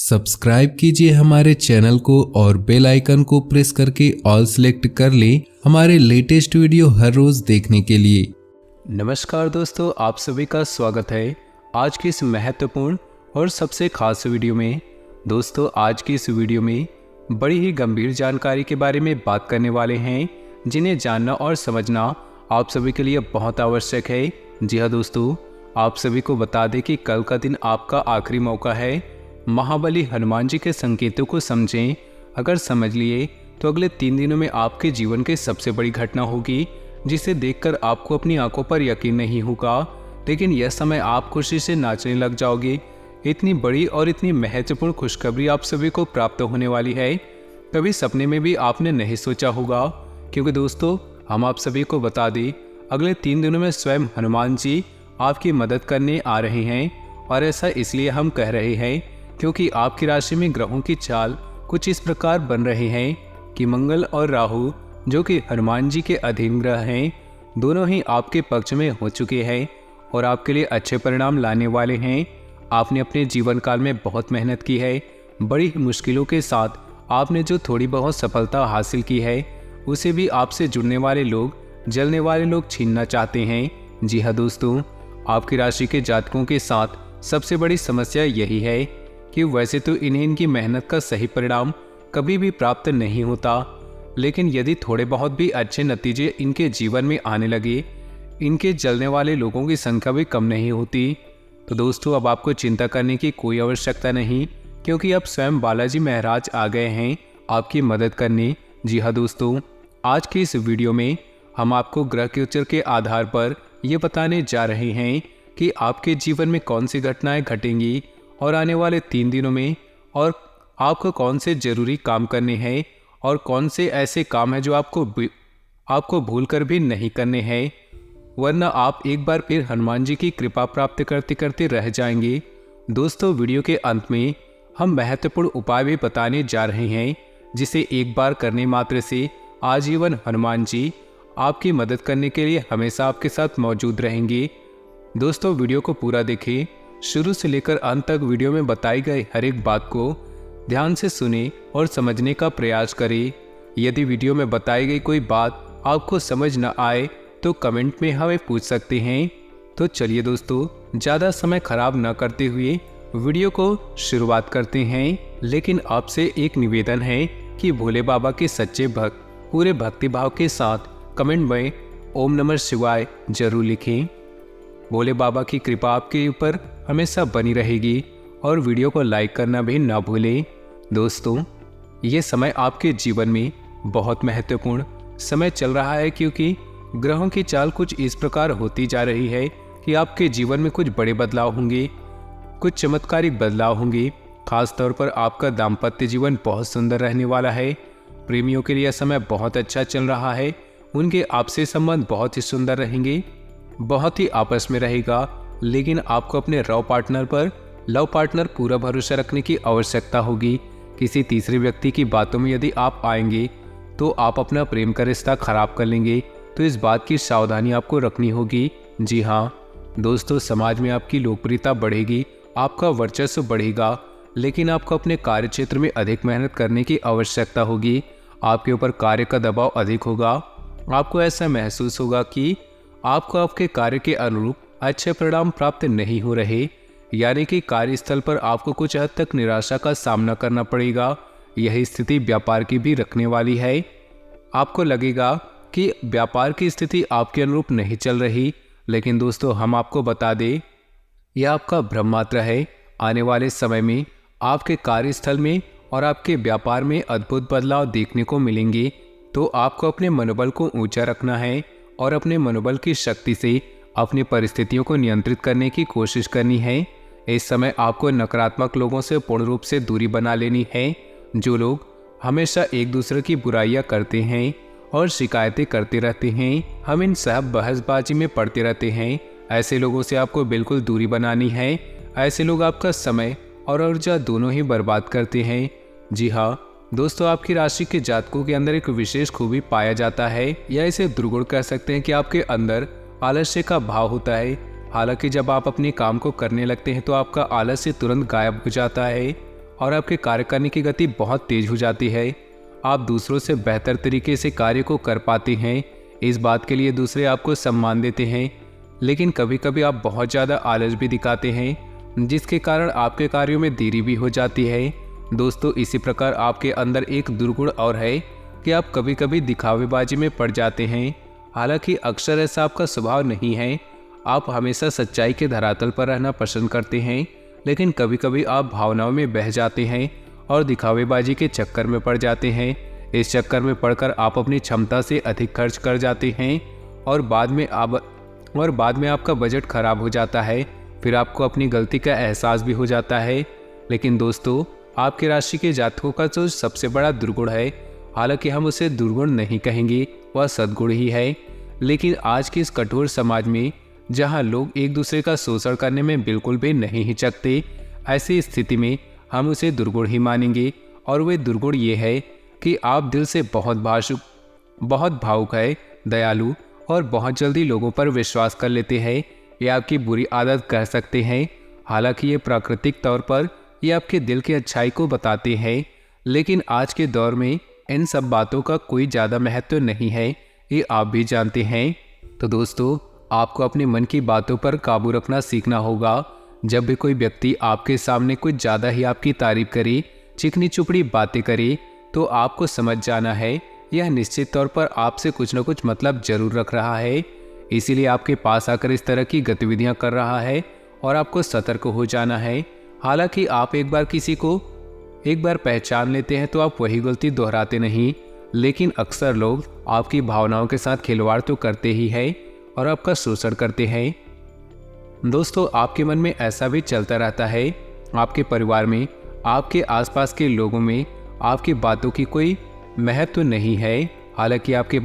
Subscribe कीजिए हमारे channel को और बेल आइकन को प्रेस करके ऑल सेलेक्ट कर लें हमारे लेटेस्ट वीडियो हर रोज देखने के लिए। नमस्कार दोस्तों, आप सभी का स्वागत है आज की इस महत्वपूर्ण और सबसे खास वीडियो में। दोस्तों, आज की इस वीडियो में बड़ी ही गंभीर जानकारी के बारे में बात करने वाले हैं, जिन्हें जानना और समझना आप सभी के लिए बहुत आवश्यक है। जी हाँ दोस्तों, आप सभी को बता दें कि कल का दिन आपका आखिरी मौका है। महाबली हनुमान जी के संकेतों को समझें। अगर समझ लिए तो अगले 3 दिनों में आपके जीवन की सबसे बड़ी घटना होगी, जिसे देखकर आपको अपनी आंखों पर यकीन नहीं होगा, लेकिन यह समय आप खुशी से नाचने लग जाओगे। इतनी बड़ी और इतनी महत्वपूर्ण खुशखबरी आप सभी को प्राप्त होने वाली है, कभी सपने में भी आपने नहीं सोचा होगा। क्योंकि दोस्तों, हम आप सभी को बता दें, अगले 3 दिनों में स्वयं हनुमान जी आपकी मदद करने आ रहे हैं। और ऐसा इसलिए हम कह रहे हैं क्योंकि आपकी राशि में ग्रहों की चाल कुछ इस प्रकार बन रहे हैं कि मंगल और राहु, जो कि हनुमान जी के अधीन ग्रह हैं, दोनों ही आपके पक्ष में हो चुके हैं और आपके लिए अच्छे परिणाम लाने वाले हैं। आपने अपने जीवन काल में बहुत मेहनत की है। बड़ी मुश्किलों के साथ आपने जो थोड़ी बहुत सफलता हासिल की है, उसे भी आपसे जुड़ने वाले लोग, जलने वाले लोग छीनना चाहते हैं। जी हाँ दोस्तों, आपकी राशि के जातकों के साथ सबसे बड़ी समस्या यही है कि वैसे तो इन्हें इनकी मेहनत का सही परिणाम कभी भी प्राप्त नहीं होता, लेकिन यदि थोड़े बहुत भी अच्छे नतीजे इनके जीवन में आने लगे, इनके जलने वाले लोगों की संख्या भी कम नहीं होती। तो दोस्तों, अब आपको चिंता करने की कोई आवश्यकता नहीं, क्योंकि अब स्वयं बालाजी महाराज आ गए हैं आपकी मदद करने। जी हाँ दोस्तों, आज की इस वीडियो में हम आपको ग्रह गोचर के आधार पर ये बताने जा रहे हैं कि आपके जीवन में कौन सी घटनाएं घटेंगी और आने वाले 3 दिनों में, और आपको कौन से जरूरी काम करने हैं और कौन से ऐसे काम हैं जो आपको भूलकर भी नहीं करने हैं, वरना आप एक बार फिर हनुमान जी की कृपा प्राप्त करते करते रह जाएंगे। दोस्तों, वीडियो के अंत में हम महत्वपूर्ण उपाय भी बताने जा रहे हैं, जिसे एक बार करने मात्र से आजीवन हनुमान जी आपकी मदद करने के लिए हमेशा आपके साथ मौजूद रहेंगे। दोस्तों, वीडियो को पूरा देखें, शुरू से लेकर अंत तक वीडियो में बताई गई हर एक बात को ध्यान से सुने और समझने का प्रयास करें। यदि वीडियो में बताई गई कोई बात आपको समझ न आए तो कमेंट में हमें पूछ सकते हैं। तो चलिए दोस्तों, ज़्यादा समय खराब न करते हुए वीडियो को शुरुआत करते हैं। लेकिन आपसे एक निवेदन है कि भोले बाबा के सच्चे भक्त पूरे भक्तिभाव के साथ कमेंट में ओम नमः शिवाय जरूर लिखें। भोले बाबा की कृपा आपके ऊपर हमेशा बनी रहेगी और वीडियो को लाइक करना भी ना भूलें। दोस्तों, ये समय आपके जीवन में बहुत महत्वपूर्ण समय चल रहा है, क्योंकि ग्रहों की चाल कुछ इस प्रकार होती जा रही है कि आपके जीवन में कुछ बड़े बदलाव होंगे, कुछ चमत्कारिक बदलाव होंगे। खास तौर पर आपका दाम्पत्य जीवन बहुत सुंदर रहने वाला है। प्रेमियों के लिए यह समय बहुत अच्छा चल रहा है। उनके आपसे संबंध बहुत ही सुंदर रहेंगे, बहुत ही आपस में रहेगा। लेकिन आपको अपने लव पार्टनर पूरा भरोसा रखने की आवश्यकता होगी। किसी तीसरे व्यक्ति की बातों में यदि आप आएंगे तो आप अपना प्रेम का रिश्ता खराब कर लेंगे, तो इस बात की सावधानी आपको रखनी होगी। जी हाँ दोस्तों, समाज में आपकी लोकप्रियता बढ़ेगी, आपका वर्चस्व बढ़ेगा, लेकिन आपको अपने कार्य क्षेत्र में अधिक मेहनत करने की आवश्यकता होगी। आपके ऊपर कार्य का दबाव अधिक होगा। आपको ऐसा महसूस होगा कि आपको आपके कार्य के अनुरूप अच्छे परिणाम प्राप्त नहीं हो रहे, यानी कि कार्यस्थल पर आपको कुछ हद तक निराशा का सामना करना पड़ेगा। यही स्थिति व्यापार की भी रखने वाली है। आपको लगेगा कि व्यापार की स्थिति आपके अनुरूप नहीं चल रही, लेकिन दोस्तों, हम आपको बता दें, यह आपका भ्रम मात्र है। आने वाले समय में आपके कार्यस्थल में और आपके व्यापार में अद्भुत बदलाव देखने को मिलेंगे। तो आपको अपने मनोबल को ऊंचा रखना है और अपने मनोबल की शक्ति से अपनी परिस्थितियों को नियंत्रित करने की कोशिश करनी है। इस समय आपको नकारात्मक लोगों से पूर्ण रूप से दूरी बना लेनी है। जो लोग हमेशा एक दूसरे की बुराइयां करते हैं और शिकायतें करते रहते हैं, हम इन सब बहसबाजी में पड़ते रहते हैं, ऐसे लोगों से आपको बिल्कुल दूरी बनानी है। ऐसे लोग आपका समय और ऊर्जा दोनों ही बर्बाद करते हैं। जी हाँ दोस्तों, आपकी राशि के जातकों के अंदर एक विशेष खूबी पाया जाता है, या इसे दुर्गुण कह सकते हैं कि आपके अंदर आलस्य का भाव होता है। हालांकि जब आप अपने काम को करने लगते हैं तो आपका आलस्य तुरंत गायब हो जाता है। और आपके कार्य करने की गति बहुत तेज हो जाती है। आप दूसरों से बेहतर तरीके से कार्य को कर पाते हैं। इस बात के लिए दूसरे आपको सम्मान देते हैं। लेकिन कभी कभी आप बहुत ज़्यादा आलस भी दिखाते हैं, जिसके कारण आपके कार्यों में देरी भी हो जाती है। दोस्तों, इसी प्रकार आपके अंदर एक दुर्गुण और है कि आप कभी कभी दिखावेबाजी में पड़ जाते हैं। हालांकि अक्सर ऐसा आपका स्वभाव नहीं है। आप हमेशा सच्चाई के धरातल पर रहना पसंद करते हैं, लेकिन कभी कभी आप भावनाओं में बह जाते हैं और दिखावेबाजी के चक्कर में पड़ जाते हैं। इस चक्कर में पड़कर आप अपनी क्षमता से अधिक खर्च कर जाते हैं और बाद में आपका बजट खराब हो जाता है। फिर आपको अपनी गलती का एहसास भी हो जाता है। लेकिन दोस्तों, आपकी राशि के जातकों का जो सबसे बड़ा दुर्गुण है, हालांकि हम उसे दुर्गुण नहीं कहेंगे, वह सद्गुण ही है। लेकिन आज के इस कठोर समाज में, जहां लोग एक दूसरे का शोषण करने में बिल्कुल भी नहीं हिचकते, ऐसी स्थिति में हम उसे दुर्गुण ही मानेंगे। और वे दुर्गुण ये है कि आप दिल से बहुत भावुक है, दयालु और बहुत जल्दी लोगों पर विश्वास कर लेते हैं। ये आपकी बुरी आदत कह सकते हैं। हालांकि ये प्राकृतिक तौर पर ये आपके दिल की अच्छाई को बताते हैं। लेकिन आज के दौर में इन सब बातों का कोई ज़्यादा महत्व नहीं है, ये आप भी जानते हैं। तो दोस्तों, आपको अपने मन की बातों पर काबू रखना सीखना होगा। जब भी कोई व्यक्ति आपके सामने कुछ ज़्यादा ही आपकी तारीफ करे, चिकनी चुपड़ी बातें करे, तो आपको समझ जाना है यह निश्चित तौर पर आपसे कुछ न कुछ मतलब जरूर रख रहा है। इसीलिए आपके पास आकर इस तरह की गतिविधियां कर रहा है और आपको सतर्क हो जाना है। हालांकि आप एक बार किसी को एक बार पहचान लेते हैं तो आप वही गलती दोहराते नहीं, लेकिन अक्सर लोग आपकी भावनाओं के साथ खिलवाड़ तो करते ही हैं और आपका शोषण करते हैं। दोस्तों, आपके मन में ऐसा भी चलता रहता है, आपके परिवार में, आपके आसपास के लोगों में आपकी बातों की कोई महत्व नहीं है। हालांकि आपकी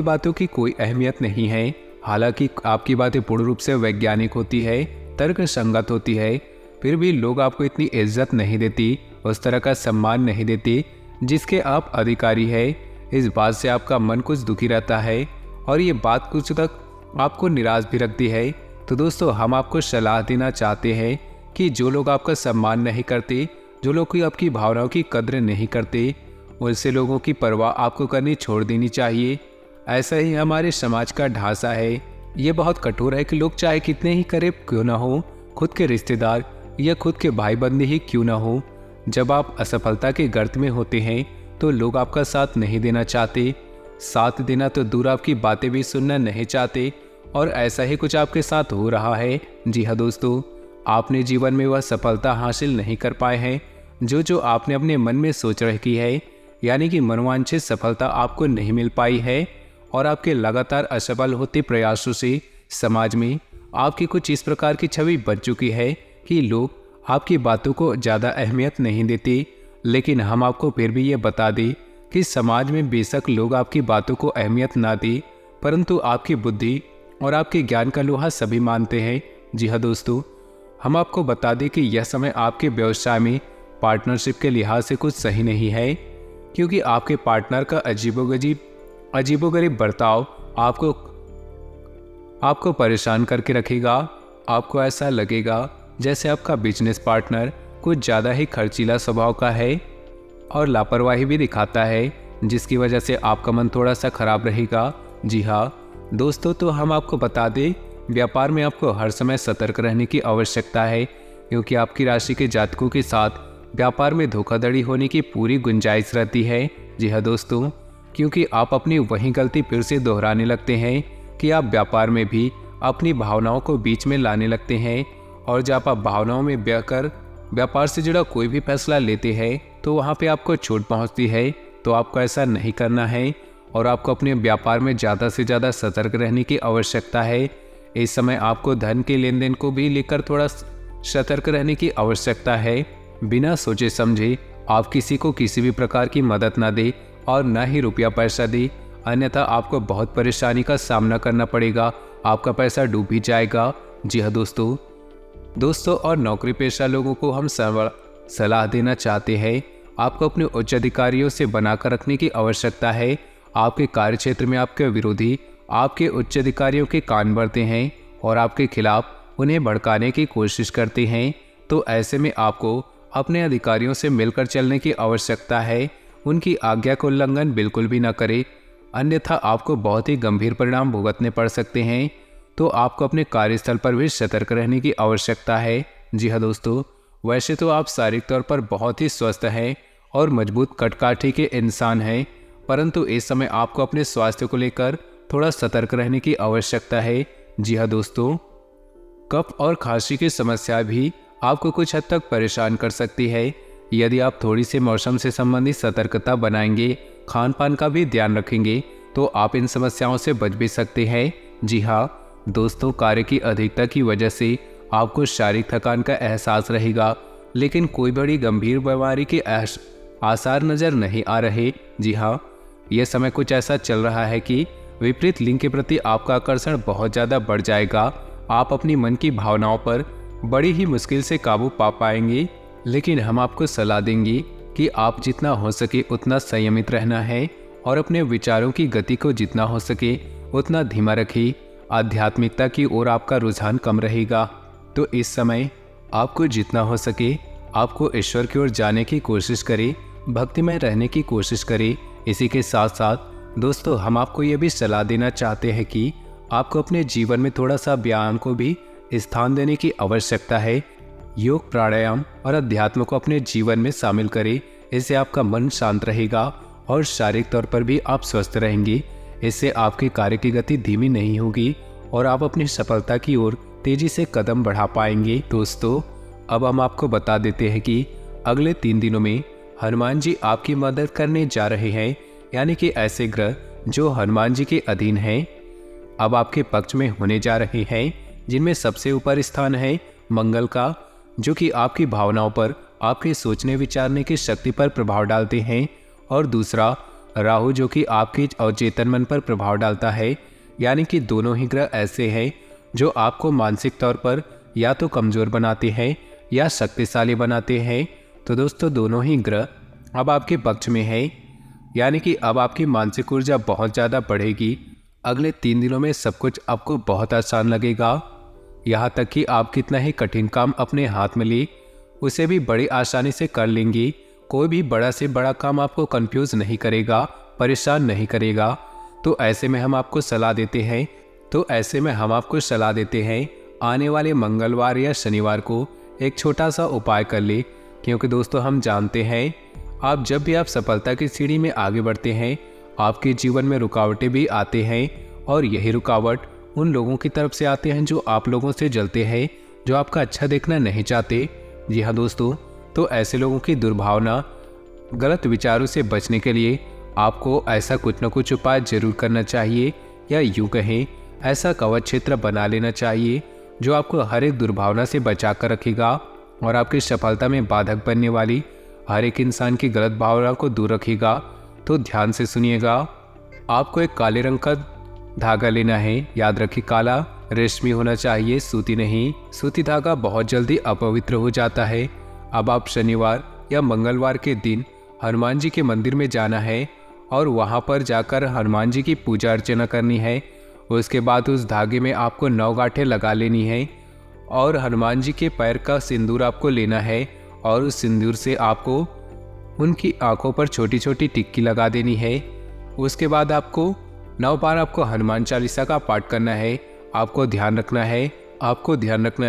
बातों की कोई अहमियत नहीं है। हालांकि आपकी बातें पूर्ण रूप से वैज्ञानिक होती है, तर्क संगत होती है, फिर भी लोग आपको इतनी इज्जत नहीं देती, उस तरह का सम्मान नहीं देते जिसके आप अधिकारी है। इस बात से आपका मन कुछ दुखी रहता है और ये बात कुछ तक आपको निराश भी रखती है। तो दोस्तों, हम आपको सलाह देना चाहते हैं कि जो लोग आपका सम्मान नहीं करते, जो लोग आपकी भावनाओं की कद्र नहीं करते, वैसे लोगों की परवाह आपको करनी छोड़ देनी चाहिए। ऐसा ही हमारे समाज का ढांचा है। ये बहुत कठोर है कि लोग चाहे कितने ही करीब क्यों ना हो, खुद के रिश्तेदार या खुद के भाई बंधु ही क्यों ना हो, जब आप असफलता के गर्त में होते हैं तो लोग आपका साथ नहीं देना चाहते। साथ देना तो दूर, आपकी बातें भी सुनना नहीं चाहते। और ऐसा ही कुछ आपके साथ हो रहा है। जी हाँ दोस्तों, आपने जीवन में वह सफलता हासिल नहीं कर पाए हैं जो आपने अपने मन में सोच रखी है, यानी कि मनोवांछित सफलता आपको नहीं मिल पाई है। और आपके लगातार असफल होते प्रयासों से समाज में आपकी कुछ इस प्रकार की छवि बन चुकी है कि लोग आपकी बातों को ज़्यादा अहमियत नहीं देते। लेकिन हम आपको फिर भी ये बता दें कि समाज में बेशक लोग आपकी बातों को अहमियत ना दें, परंतु आपकी बुद्धि और आपके ज्ञान का लोहा सभी मानते हैं। जी हाँ दोस्तों, हम आपको बता दें कि यह समय आपके व्यवसाय में पार्टनरशिप के लिहाज से कुछ सही नहीं है, क्योंकि आपके पार्टनर का अजीबोगरीब बर्ताव आपको परेशान करके रखेगा। आपको ऐसा लगेगा जैसे आपका बिजनेस पार्टनर कुछ ज़्यादा ही खर्चीला स्वभाव का है और लापरवाही भी दिखाता है, जिसकी वजह से आपका मन थोड़ा सा खराब रहेगा। जी हाँ दोस्तों, तो हम आपको बता दें, व्यापार में आपको हर समय सतर्क रहने की आवश्यकता है, क्योंकि आपकी राशि के जातकों के साथ व्यापार में धोखाधड़ी होने की पूरी गुंजाइश रहती है। जी हाँ दोस्तों, क्योंकि आप अपनी वही गलती फिर से दोहराने लगते हैं कि आप व्यापार में भी अपनी भावनाओं को बीच में लाने लगते हैं। और जब आप भावनाओं में बहकर व्यापार से जुड़ा कोई भी फैसला लेते हैं तो वहाँ पे आपको चोट पहुँचती है। तो आपको ऐसा नहीं करना है और आपको अपने व्यापार में ज़्यादा से ज़्यादा सतर्क रहने की आवश्यकता है। इस समय आपको धन के लेन देन को भी लेकर थोड़ा सतर्क रहने की आवश्यकता है। बिना सोचे समझे आप किसी को किसी भी प्रकार की मदद ना दे और न ही रुपया पैसा दे, अन्यथा आपको बहुत परेशानी का सामना करना पड़ेगा, आपका पैसा डूब ही जाएगा। जी हाँ दोस्तों, और नौकरी पेशा लोगों को हम सलाह देना चाहते हैं, आपको अपने उच्च अधिकारियों से बनाकर रखने की आवश्यकता है। आपके कार्यक्षेत्र में आपके विरोधी आपके उच्च अधिकारियों के कान भरते हैं और आपके खिलाफ उन्हें भड़काने की कोशिश करते हैं। तो ऐसे में आपको अपने अधिकारियों से मिलकर चलने की आवश्यकता है। उनकी आज्ञा का उल्लंघन बिल्कुल भी ना करें, अन्यथा आपको बहुत ही गंभीर परिणाम भुगतने पड़ सकते हैं। तो आपको अपने कार्यस्थल पर भी सतर्क रहने की आवश्यकता है। जी हाँ दोस्तों, वैसे तो आप शारीरिक तौर पर बहुत ही स्वस्थ हैं और मजबूत कटकाठी के इंसान हैं, परंतु इस समय आपको अपने स्वास्थ्य को लेकर थोड़ा सतर्क रहने की आवश्यकता है। जी हाँ दोस्तों, कफ और खांसी की समस्या भी आपको कुछ हद तक परेशान कर सकती है। यदि आप थोड़ी सी मौसम से संबंधित सतर्कता बनाएंगे, खान पान का भी ध्यान रखेंगे, तो आप इन समस्याओं से बच भी सकते हैं। जी हाँ दोस्तों, कार्य की अधिकता की वजह से आपको शारीरिक थकान का एहसास रहेगा, लेकिन कोई बड़ी गंभीर बीमारी के आसार नज़र नहीं आ रहे। जी हाँ, यह समय कुछ ऐसा चल रहा है कि विपरीत लिंग के प्रति आपका आकर्षण बहुत ज़्यादा बढ़ जाएगा। आप अपनी मन की भावनाओं पर बड़ी ही मुश्किल से काबू पा पाएंगे, लेकिन हम आपको सलाह देंगे कि आप जितना हो सके उतना संयमित रहना है और अपने विचारों की गति को जितना हो सके उतना धीमा रखिए। आध्यात्मिकता की ओर आपका रुझान कम रहेगा, तो इस समय आपको जितना हो सके आपको ईश्वर की ओर जाने की कोशिश करें, भक्तिमय रहने की कोशिश करें। इसी के साथ साथ दोस्तों, हम आपको ये भी सलाह देना चाहते हैं कि आपको अपने जीवन में थोड़ा सा व्यायाम को भी स्थान देने की आवश्यकता है। योग, प्राणायाम और अध्यात्म को अपने जीवन में शामिल करें। इससे आपका मन शांत रहेगा और शारीरिक तौर पर भी आप स्वस्थ रहेंगे। इससे आपके कार्य की गति धीमी नहीं होगी और आप अपनी सफलता की ओर तेजी से कदम बढ़ा पाएंगे। दोस्तों, अब हम आपको बता देते हैं कि अगले 3 दिनों में हनुमान जी आपकी मदद करने जा रहे हैं, यानी कि ऐसे ग्रह जो हनुमान जी के अधीन हैं अब आपके पक्ष में होने जा रहे हैं, जिनमें सबसे ऊपर स्थान है मंगल का, जो कि आपकी भावनाओं पर, आपके सोचने विचारने की शक्ति पर प्रभाव डालते हैं, और दूसरा राहु, जो कि आपके अवचेतन मन पर प्रभाव डालता है। यानी कि दोनों ही ग्रह ऐसे हैं जो आपको मानसिक तौर पर या तो कमज़ोर बनाते हैं या शक्तिशाली बनाते हैं। तो दोस्तों, दोनों ही ग्रह अब आपके पक्ष में है, यानी कि अब आपकी मानसिक ऊर्जा बहुत ज़्यादा बढ़ेगी। अगले 3 दिनों में सब कुछ आपको बहुत आसान लगेगा, यहाँ तक कि आप कितना ही कठिन काम अपने हाथ में ले उसे भी बड़ी आसानी से कर लेंगे। कोई भी बड़ा से बड़ा काम आपको कंफ्यूज नहीं करेगा, परेशान नहीं करेगा। तो ऐसे में हम आपको सलाह देते हैं आने वाले मंगलवार या शनिवार को एक छोटा सा उपाय कर ले, क्योंकि दोस्तों हम जानते हैं आप जब भी आप सफलता की सीढ़ी में आगे बढ़ते हैं आपके जीवन में रुकावटें भी आते हैं, और यही रुकावट उन लोगों की तरफ से आते हैं जो आप लोगों से जलते हैं, जो आपका अच्छा देखना नहीं चाहते। जी हाँ दोस्तों, तो ऐसे लोगों की दुर्भावना, गलत विचारों से बचने के लिए आपको ऐसा कुछ न कुछ उपाय जरूर करना चाहिए, या यूँ कहें ऐसा कवच क्षेत्र बना लेना चाहिए जो आपको हर एक दुर्भावना से बचा कर रखेगा और आपकी सफलता में बाधक बनने वाली हर एक इंसान की गलत भावना को दूर रखेगा। तो ध्यान से सुनिएगा। आपको एक काले रंग का धागा लेना है। याद रखिए, काला रेशमी होना चाहिए, सूती नहीं। सूती धागा बहुत जल्दी अपवित्र हो जाता है। अब आप शनिवार या मंगलवार के दिन हनुमान जी के मंदिर में जाना है और वहां पर जाकर हनुमान जी की पूजा अर्चना करनी है। उसके बाद उस धागे में आपको 9 गांठें लगा लेनी है और हनुमान जी के पैर का सिंदूर आपको लेना है, और उस सिंदूर से आपको उनकी आंखों पर छोटी छोटी टिक्की लगा देनी है। उसके बाद आपको 9 बार आपको हनुमान चालीसा का पाठ करना है। आपको ध्यान रखना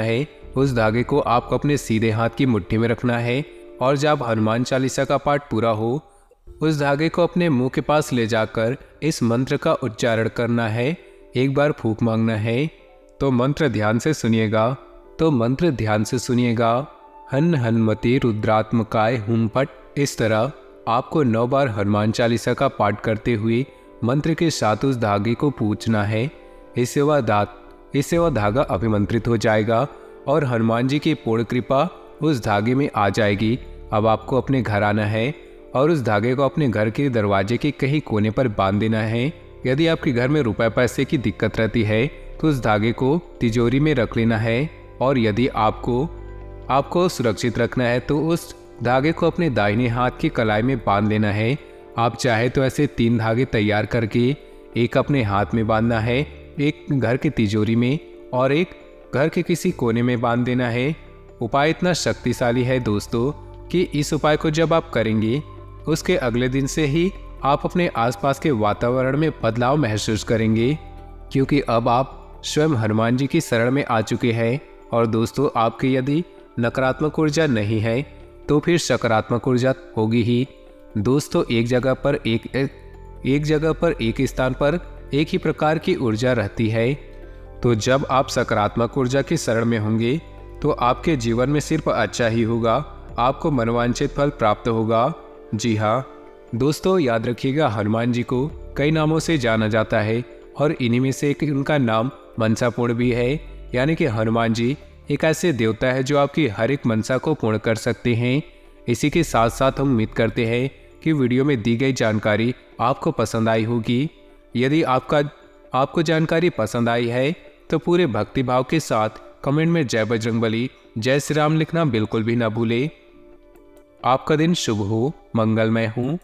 है उस धागे को आपको अपने सीधे हाथ की मुट्ठी में रखना है, और जब हनुमान चालीसा का पाठ पूरा हो उस धागे को अपने मुंह के पास ले जाकर इस मंत्र का उच्चारण करना है। एक बार फूंक मांगना है। तो मंत्र ध्यान से सुनिएगा। हन हनुमते रुद्रात्मकाय हुम फट। इस तरह आपको 9 बार हनुमान चालीसा का पाठ करते हुए मंत्र के साथ उस धागे को पूछना है। इससे वह धागा अभिमंत्रित हो जाएगा और हनुमान जी की पूर्ण कृपा उस धागे में आ जाएगी। अब आपको अपने घर आना है और उस धागे को अपने घर के दरवाजे के कहीं कोने पर बांध देना है। यदि आपके घर में रुपए पैसे की दिक्कत रहती है तो उस धागे को तिजोरी में रख लेना है, और यदि आपको सुरक्षित रखना है तो उस धागे को अपने दाहिने हाथ की कलाई में बांध लेना है। आप चाहे तो ऐसे 3 धागे तैयार करके एक अपने हाथ में बांधना है, एक घर की तिजोरी में और एक घर के किसी कोने में बांध देना है। उपाय इतना शक्तिशाली है दोस्तों कि इस उपाय को जब आप करेंगे उसके अगले दिन से ही आप अपने आसपास के वातावरण में बदलाव महसूस करेंगे, क्योंकि अब आप स्वयं हनुमान जी की शरण में आ चुके हैं। और दोस्तों, आपकी यदि नकारात्मक ऊर्जा नहीं है तो फिर सकारात्मक ऊर्जा होगी ही। दोस्तों, एक जगह पर एक स्थान पर एक ही प्रकार की ऊर्जा रहती है। तो जब आप सकारात्मक ऊर्जा की शरण में होंगे तो आपके जीवन में सिर्फ अच्छा ही होगा, आपको मनोवांछित फल प्राप्त होगा। जी हाँ दोस्तों, याद रखिएगा, हनुमान जी को कई नामों से जाना जाता है और इन्हीं में से एक उनका नाम मनसापूर्ण भी है। यानी कि हनुमान जी एक ऐसे देवता है जो आपकी हर एक मनसा को पूर्ण कर सकते हैं। इसी के साथ साथ हम उम्मीद करते हैं कि वीडियो में दी गई जानकारी आपको पसंद आई होगी। यदि आपको जानकारी पसंद आई है तो पूरे भक्तिभाव के साथ कमेंट में जय बजरंगबली, जय श्री राम लिखना बिल्कुल भी ना भूले। आपका दिन शुभ हो, मंगलमय हो।